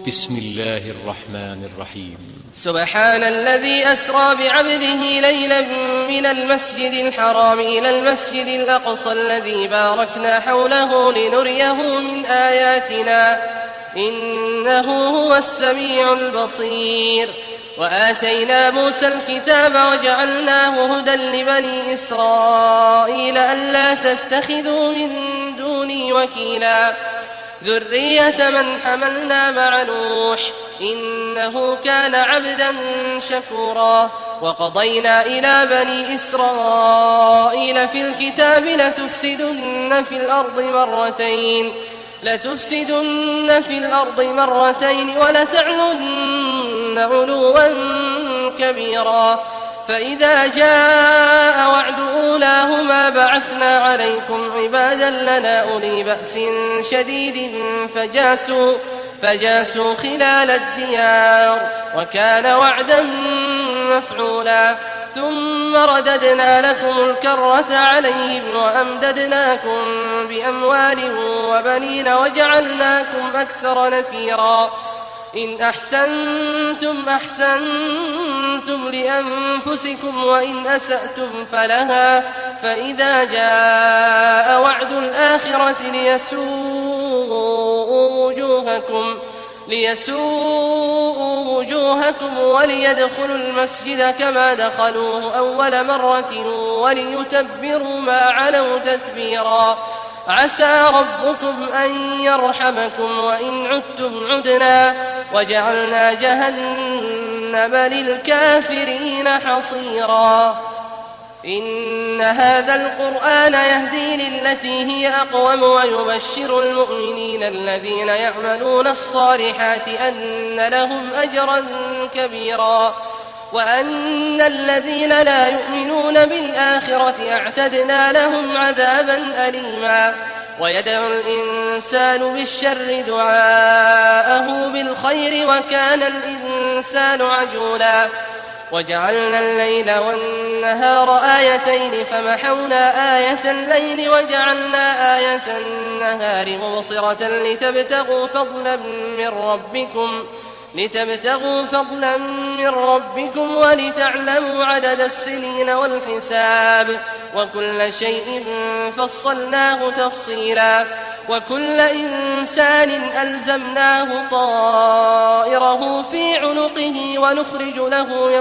بسم الله الرحمن الرحيم. سبحان الذي أسرى بعبده ليلا من المسجد الحرام إلى المسجد الأقصى الذي باركنا حوله لنريه من آياتنا إنه هو السميع البصير. وآتينا موسى الكتاب وجعلناه هدى لبني إسرائيل ألا تتخذوا من دوني وكيلا ذرية من حملنا مع نوح إنه كان عبدا شكورا. وقضينا إلى بني إسرائيل في الكتاب لتفسدن في الأرض مرتين ولتعلن علوا كبيرا. فإذا جاء وعد أولاهما بعثنا عليكم عبادا لنا أولي بأس شديد فجاسوا خلال الديار وكان وعدا مفعولا. ثم رددنا لكم الكرة عليهم وأمددناكم بأموال وبنين وجعلناكم أكثر نفيرا. إن أحسنتم أحسنتم لأنفسكم وإن أسأتم فلها. فإذا جاء وعد الآخرة ليسوءوا وجوهكم وليدخلوا المسجد كما دخلوه أول مرة وليتبروا ما علوا تتبيرا. عسى ربكم أن يرحمكم وإن عدتم عدنا وجعلنا جهنم للكافرين حصيرا. إن هذا القرآن يهدي للتي هي أقوم ويبشر المؤمنين الذين يعملون الصالحات أن لهم أجرا كبيرا وأن الذين لا يؤمنون بالآخرة اعتدنا لهم عذابا أليما. ويدعو الإنسان بالشر دعاءه بالخير وكان الإنسان عجولا. وجعلنا الليل والنهار آيتين فمحونا آية الليل وجعلنا آية النهار مبصرة لتبتغوا فضلا من ربكم ولتعلموا عدد السنين والحساب وكل شيء فصلناه تفصيلا. وكل إنسان ألزمناه طائره في عنقه ونخرج له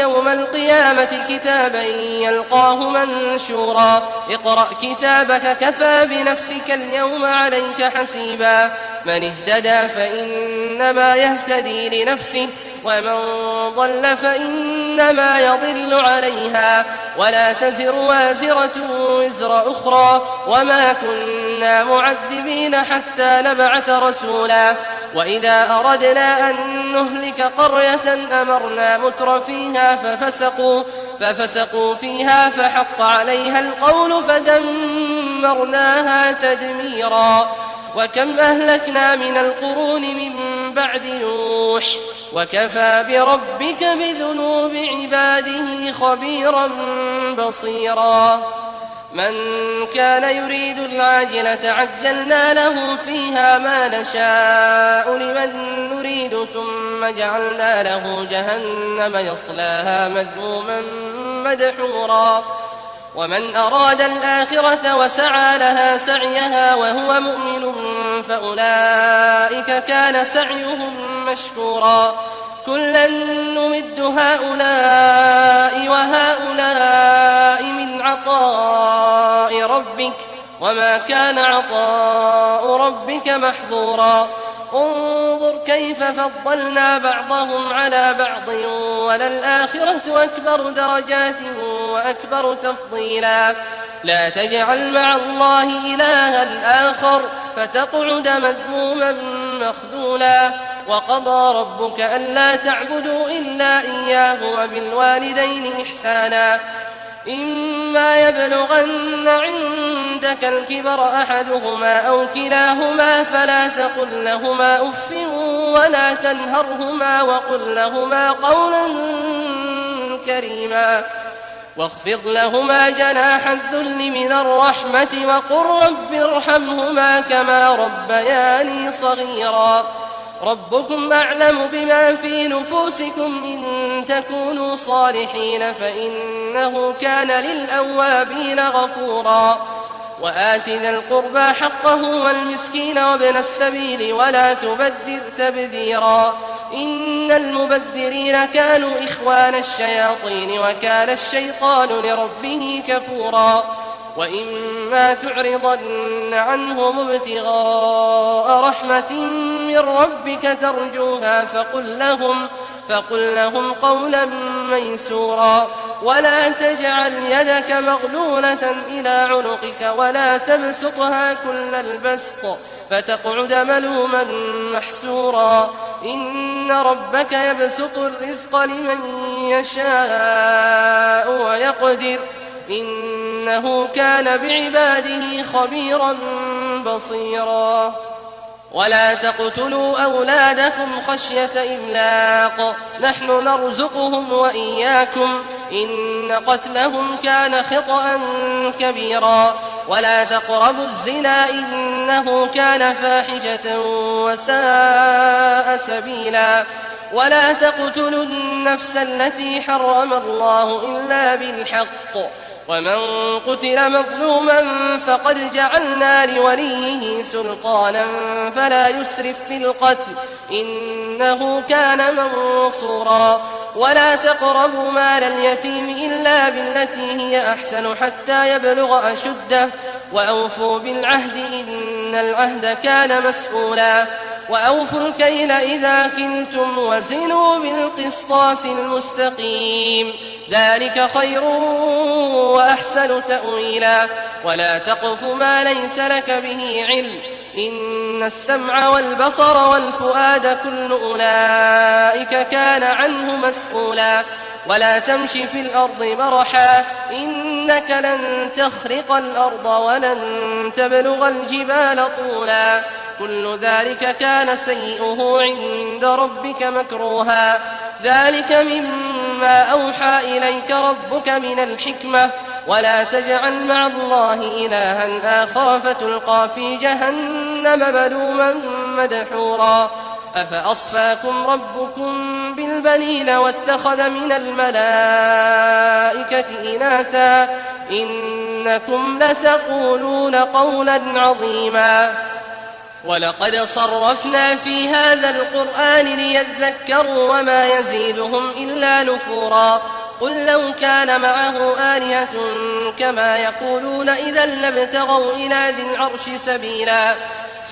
يوم القيامة كتابا يلقاه منشورا. اقرأ كتابك كفى بنفسك اليوم عليك حسيبا. من اهتدى فإنما يهتدي لنفسه ومن ضل فإنما يضل عليها ولا تزر وازرة وزر أخرى وما كنا معذبين حتى نبعث رسولا. وإذا أردنا أن نهلك قرية أمرنا متر فيها ففسقوا فيها فحق عليها القول فدمرناها تدميرا. وكم أهلكنا من القرون من بعد نوح وكفى بربك بذنوب عباده خبيرا بصيرا. من كان يريد العاجلة عجلنا له فيها ما نشاء لمن نريد ثم جعلنا له جهنم يصلاها مذموما مدحورا. ومن أراد الآخرة وسعى لها سعيها وهو مؤمن فأولئك كان سعيهم مشكورا. كلا نمد هؤلاء وهؤلاء من عطاء ربك وما كان عطاء ربك محظورا. انظر كيف فضلنا بعضهم على بعض وللآخرة أكبر درجات وأكبر تفضيلا. لا تجعل مع الله إلها آخر فتقعد مذموما مخذولا. وقضى ربك ألا تعبدوا إلا إياه وبالوالدين إحسانا. إما يبلغن عندك الكبر أحدهما أو كلاهما فلا تقل لهما أف ولا تنهرهما وقل لهما قولا كريما. واخفض لهما جناح الذل من الرحمة وقل رب ارحمهما كما ربياني صغيرا ربكم أعلم بما في نفوسكم إن تكونوا صالحين فإنه كان للأوابين غفورا وآت ذا القربى حقه والمسكين وابن السبيل ولا تبذر تبذيرا إن المبذرين كانوا إخوان الشياطين وكان الشيطان لربه كفورا وإما تعرضن عنهم ابتغاء رحمة من ربك ترجوها فقل لهم قولا ميسورا ولا تجعل يدك مغلولة إلى عنقك ولا تبسطها كل البسط فتقعد ملوما محسورا إن ربك يبسط الرزق لمن يشاء ويقدر إنه كان بعباده خبيرا بصيرا ولا تقتلوا أولادكم خشية إملاق نحن نرزقهم وإياكم إن قتلهم كان خطأ كبيرا ولا تقربوا الزنا إنه كان فاحشة وساء سبيلا ولا تقتلوا النفس التي حرم الله إلا بالحق ومن قتل مظلوما فقد جعلنا لوليه سلطانا فلا يسرف في القتل إنه كان منصورا ولا تقربوا مال اليتيم إلا بالتي هي أحسن حتى يبلغ أشده وأوفوا بالعهد إن العهد كان مسؤولا وأوفوا الكيل إذا كلتم وزنوا بالقسطاس المستقيم ذلك خير وأحسن تأويلا ولا تقف ما ليس لك به علم إن السمع والبصر والفؤاد كل أولئك كان عنه مسؤولا ولا تمش في الأرض مرحا إنك لن تخرق الأرض ولن تبلغ الجبال طولا كل ذلك كان سيئه عند ربك مكروها ذلك مما أوحى إليك ربك من الحكمة ولا تجعل مع الله إلها آخر فتلقى في جهنم ملوما مدحورا أفأصفاكم ربكم بالبنين واتخذ من الملائكة إناثا إنكم لتقولون قولا عظيما ولقد صرفنا في هذا القرآن ليذكروا وما يزيدهم إلا نفورا قل لو كان معه آلهة كما يقولون إذا لابتغوا إلى ذي العرش سبيلا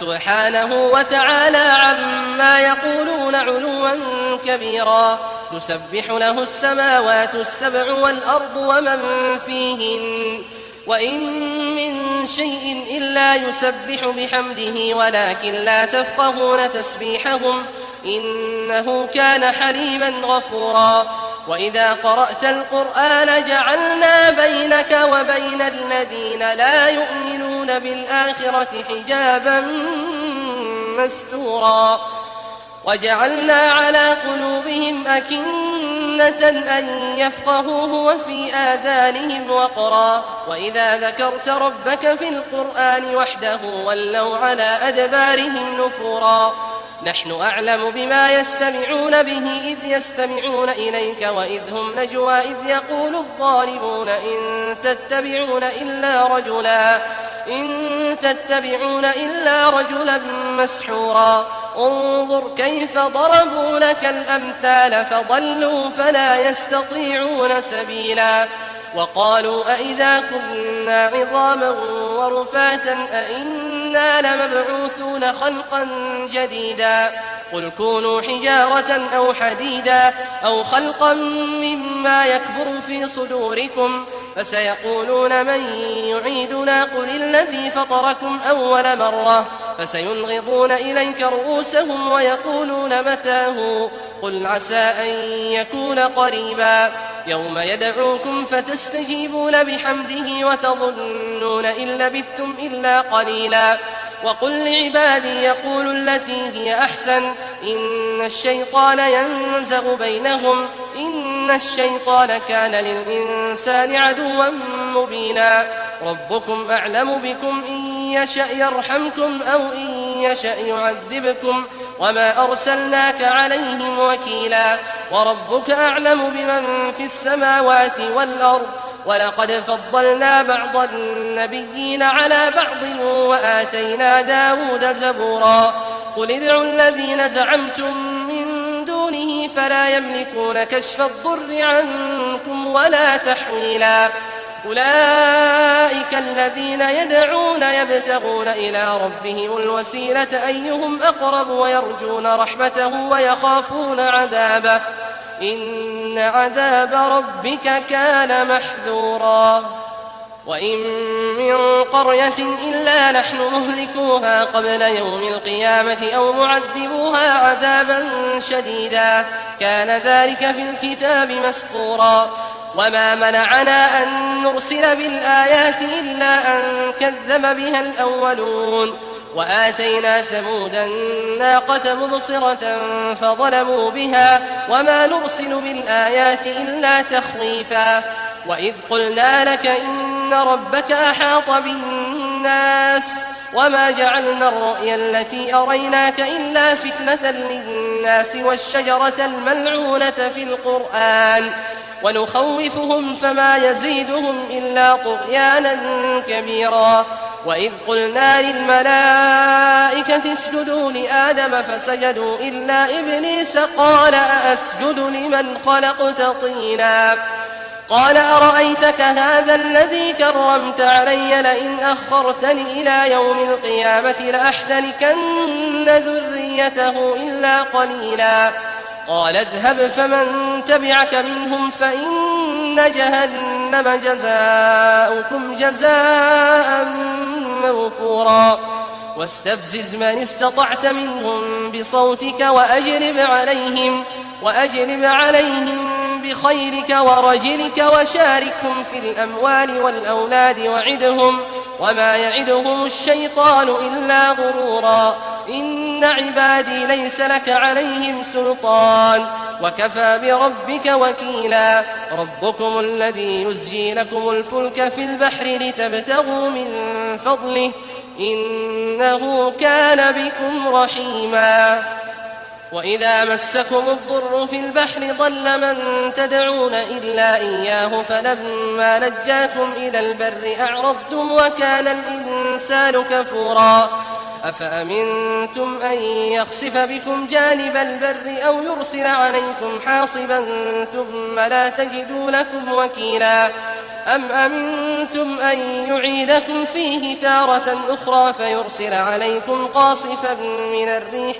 سبحانه وتعالى عما يقولون علوا كبيرا تسبح له السماوات السبع والأرض ومن فيهن وإن من شيء إلا يسبح بحمده ولكن لا تفقهون تسبيحهم إنه كان حليما غفورا وإذا قرأت القرآن جعلنا بينك وبين الذين لا يؤمنون بالآخرة حجابا مستورا وجعلنا على قلوبهم أكنة أن يفقهوه وفي آذانهم وقرا وإذا ذكرت ربك في القرآن وحده ولوا على أدبارهم نفورا نحن أعلم بما يستمعون به إذ يستمعون إليك وإذ هم نجوى إذ يقول الظالمون إن تتبعون إلا رجلا مسحورا انظر كيف ضربوا لك الأمثال فضلوا فلا يستطيعون سبيلا وقالوا أئذا كنا عظاما ورفاتا أئنا لمبعوثون خلقا جديدا قل كونوا حجارة أو حديدا أو خلقا مما يكبر في صدوركم فسيقولون من يعيدنا قل الذي فطركم أول مرة فسينغضون إليك رؤوسهم ويقولون متاه قل عسى أن يكون قريبا يوم يدعوكم فتستجيبون بحمده وتظنون إن لبثتم إلا قليلا وقل لعبادي يقولوا التي هي أحسن إن الشيطان ينزغ بينهم إن الشيطان كان للإنسان عدوا مبينا ربكم أعلم بكم إن يشأ يرحمكم أو إن يشأ يعذبكم وما أرسلناك عليهم وكيلا وربك أعلم بمن في السماوات والأرض ولقد فضلنا بعض النبيين على بعض وآتينا داود زبورا قل ادعوا الذين زعمتم من دونه فلا يملكون كشف الضر عنكم ولا تحويلا أولئك الذين يدعون يبتغون إلى ربهم الوسيلة أيهم أقرب ويرجون رحمته ويخافون عذابه إن عذاب ربك كان محذورا وإن من قرية إلا نحن مهلكوها قبل يوم القيامة أو معذبوها عذابا شديدا كان ذلك في الكتاب مسطورا وما منعنا أن نرسل بالآيات إلا أن كذب بها الأولون وآتينا ثمود الناقة مبصرة فظلموا بها وما نرسل بالآيات إلا تخويفا وإذ قلنا لك إن ربك أحاط بالناس وما جعلنا الرؤيا التي أريناك إلا فتنة للناس والشجرة الملعونة في القرآن ونخوفهم فما يزيدهم إلا طغيانا كبيرا وإذ قلنا للملائكة اسجدوا لآدم فسجدوا إلا إبليس قال أأسجد لمن خلقت طينا قال أرأيتك هذا الذي كرمت علي لئن أخرتني إلى يوم القيامة لأحتنكن ذريته إلا قليلا قال اذهب فمن تبعك منهم فإن جهنم جزاؤكم جزاء موفورا واستفزز من استطعت منهم بصوتك وأجلب عليهم بخيرك ورجلك وشاركهم في الأموال والأولاد وعدهم وما يعدهم الشيطان إلا غرورا إن عبادي ليس لك عليهم سلطان وكفى بربك وكيلا ربكم الذي يزجي لكم الفلك في البحر لتبتغوا من فضله إنه كان بكم رحيما وإذا مسكم الضر في البحر ضل من تدعون إلا إياه فلما نجاكم إلى البر أعرضتم وكان الإنسان كفورا أفأمنتم أن يخسف بكم جانب البر أو يرسل عليكم حاصبا ثم لا تجدوا لكم وكيلا أم أمنتم أن يعيدكم فيه تارة أخرى فيرسل عليكم قاصفا من الريح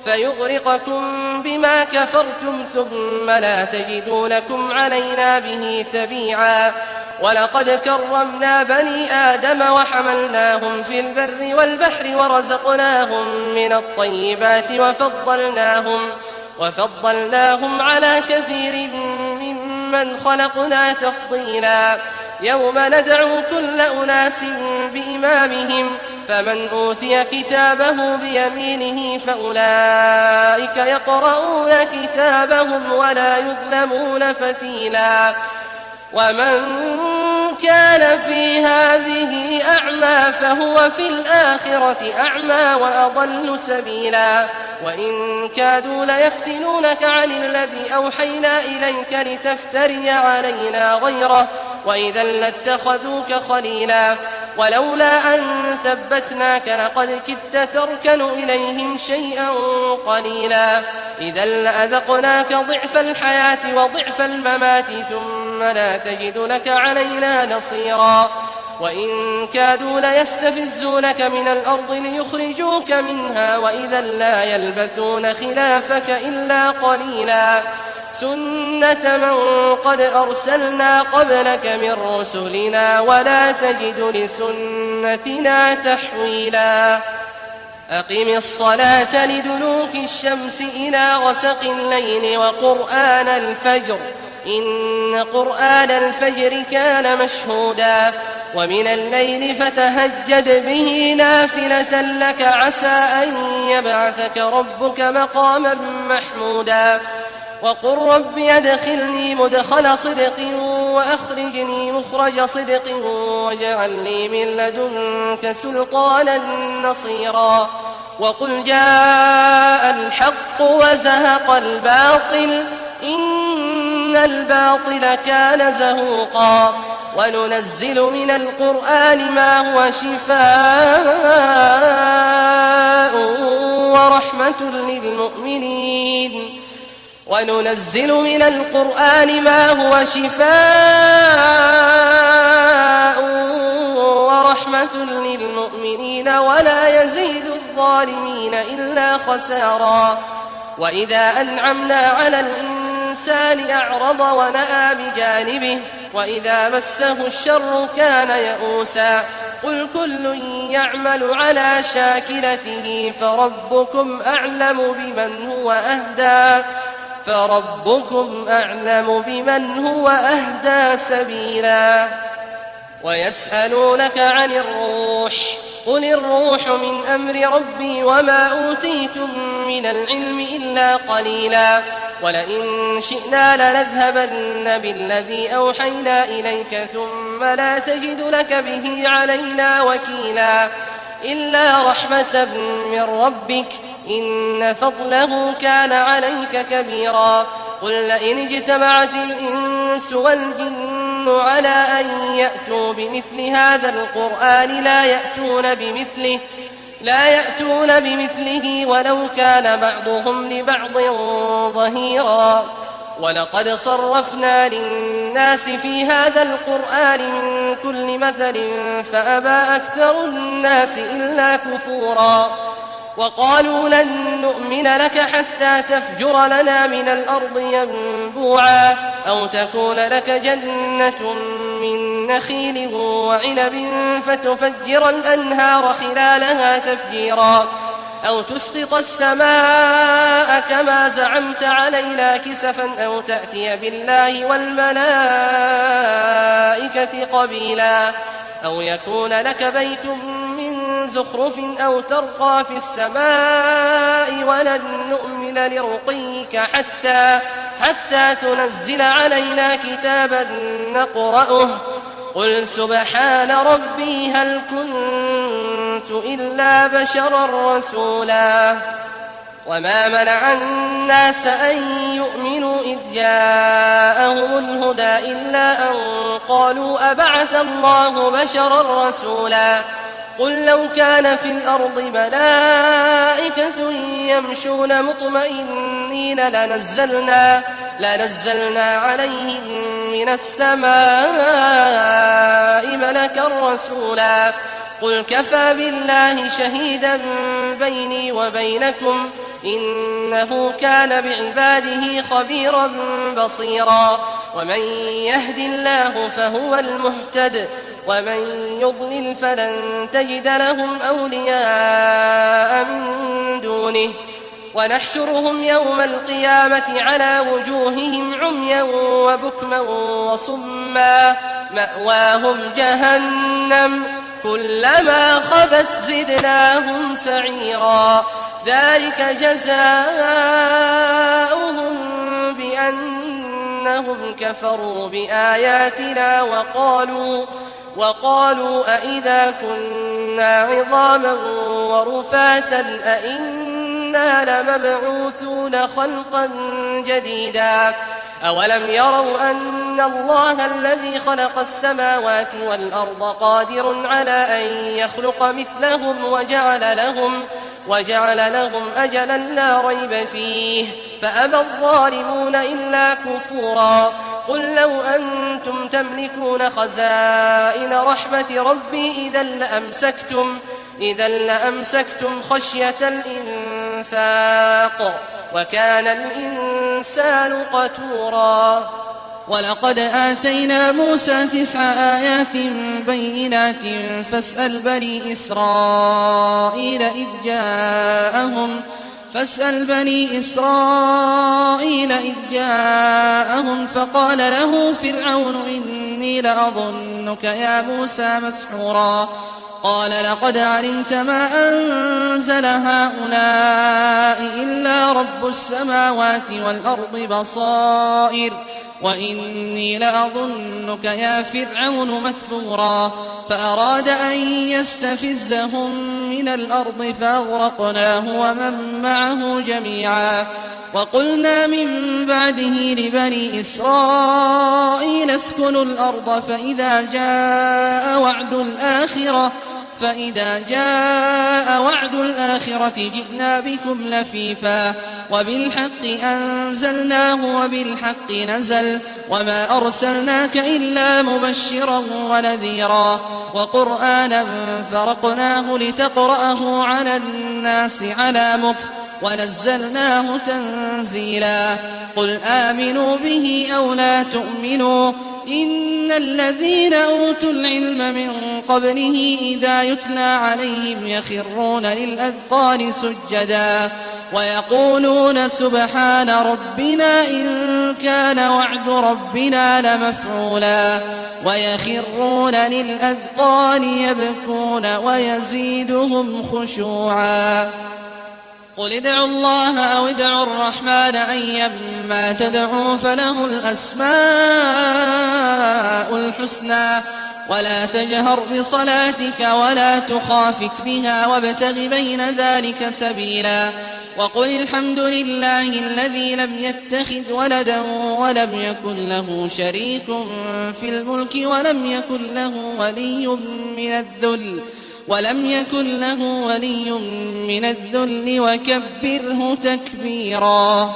فيغرقكم بما كفرتم ثم لا تجدوا لكم علينا به تبيعا ولقد كرمنا بني آدم وحملناهم في البر والبحر ورزقناهم من الطيبات وفضلناهم على كثير ممن خلقنا تفضيلا يوم ندعو كل أناس بإمامهم فمن أوتي كتابه بيمينه فأولئك يقرؤون كتابهم ولا يظلمون فتيلا ومن كان في هذه أعمى فهو في الآخرة أعمى وأضل سبيلا وإن كادوا ليفتنونك عن الذي أوحينا إليك لتفتري علينا غيره وإذا لاتخذوك خليلا ولولا أن ثبتناك لقد كدت تركن إليهم شيئا قليلا إذا لأذقناك ضعف الحياة وضعف الممات ثم لا تجد لك علينا نصيرا وإن كادوا ليستفزونك من الأرض ليخرجوك منها وإذا لا يلبثون خلافك إلا قليلا سنة من قد أرسلنا قبلك من رسلنا ولا تجد لسنتنا تحويلا أقم الصلاة لدلوك الشمس إلى غسق الليل وقرآن الفجر إن قرآن الفجر كان مشهودا ومن الليل فتهجد به نافلة لك عسى أن يبعثك ربك مقاما محمودا وقل رب أدخلني مدخل صدق وأخرجني مخرج صدق واجعل لي من لدنك سلطانا نصيرا وقل جاء الحق وزهق الباطل إن الباطل كان زهوقا وننزل من القرآن ما هو شفاء ورحمة للمؤمنين وننزل من القرآن ما هو شفاء ورحمة للمؤمنين ولا يزيد الظالمين إلا خسارا وإذا أنعمنا على الإنسان أعرض ونأى بجانبه وإذا مسه الشر كان يئوسا قل كل يعمل على شاكلته فربكم أعلم بمن هو أهدى سبيلا ويسألونك عن الروح قل الروح من أمر ربي وما أوتيتم من العلم إلا قليلا ولئن شئنا لنذهبن بالذي أوحينا إليك ثم لا تجد لك به علينا وكيلا إلا رحمة من ربك إن فضله كان عليك كبيرا قل لئن اجتمعت الإنس والجن على أن يأتوا بمثل هذا القرآن لا يأتون بمثله ولو كان بعضهم لبعض ظهيرا ولقد صرفنا للناس في هذا القرآن من كل مثل فأبى أكثر الناس إلا كفورا وقالوا لن نؤمن لك حتى تفجر لنا من الأرض ينبوعا أو تكون لك جنة من نخيل وعنب فتفجر الأنهار خلالها تفجيرا أو تسقط السماء كما زعمت علينا كسفا أو تأتي بالله والملائكة قبيلا أو يكون لك بيت من زخرف أو ترقى في السماء ولن نؤمن لرقيك حتى تنزل علينا كتابا نقرأه قل سبحان ربي هل كنت إلا بشرا رسولا وما منع الناس أن يؤمنوا إذ جاءهم الهدى إلا أن قالوا أبعث الله بشرا رسولا قل لو كان في الأرض ملائكة يمشون مطمئنين لنزلنا عليهم من السماء ملكا رسولا قل كفى بالله شهيدا بيني وبينكم إنه كان بعباده خبيرا بصيرا ومن يهد الله فهو المهتد ومن يضلل فلن تجد لهم أولياء من دونه ونحشرهم يوم القيامة على وجوههم عميا وبكما وصما مأواهم جهنم كلما خبت زدناهم سعيرا ذلك جزاؤهم بأنهم كفروا بآياتنا وقالوا أئذا كنا عظاما ورفاتا أئنا لمبعوثون خلقا جديدا أولم يروا أن الله الذي خلق السماوات والأرض قادر على أن يخلق مثلهم وجعل لهم أجلا لا ريب فيه فأبى الظالمون إلا كفورا قل لو أنتم تملكون خزائن رحمة ربي إذا لأمسكتم خشية الإنفاق وكان الإنسان قتورا ولقد آتينا موسى 9 آيات بينات فاسأل بني إسرائيل إذ جاءهم فقال له فرعون وإني لأظنك يا موسى مسحورا قال لقد علمت ما أنزل هؤلاء إلا رب السماوات والأرض بصائر وإني لأظنك يا فرعون مثبورا فأراد أن يستفزهم من الأرض فأغرقناه ومن معه جميعا وقلنا من بعده لبني إسرائيل اسكنوا الأرض فإذا جاء وعد الآخرة جئنا بكم لفيفا وبالحق أنزلناه وبالحق نزل وما أرسلناك إلا مبشرا ونذيرا وقرآنا فرقناه لتقرأه على الناس على مكث ونزلناه تنزيلا قل آمنوا به أو لا تؤمنوا إن الذين أوتوا العلم من قبله إذا يتلى عليهم يخرون للأذقان سجدا ويقولون سبحان ربنا إن كان وعد ربنا لمفعولا ويخرون للأذقان يبكون ويزيدهم خشوعا قل ادعوا الله أو ادعوا الرحمن أيما تدعوا فله الأسماء الحسنى ولا تجهر بصلاتك ولا تخافت بها وابتغ بين ذلك سبيلا وقل الحمد لله الذي لم يتخذ ولدا ولم يكن له شريك في الملك ولم يكن له ولي من الذل وكبره تكبيرا.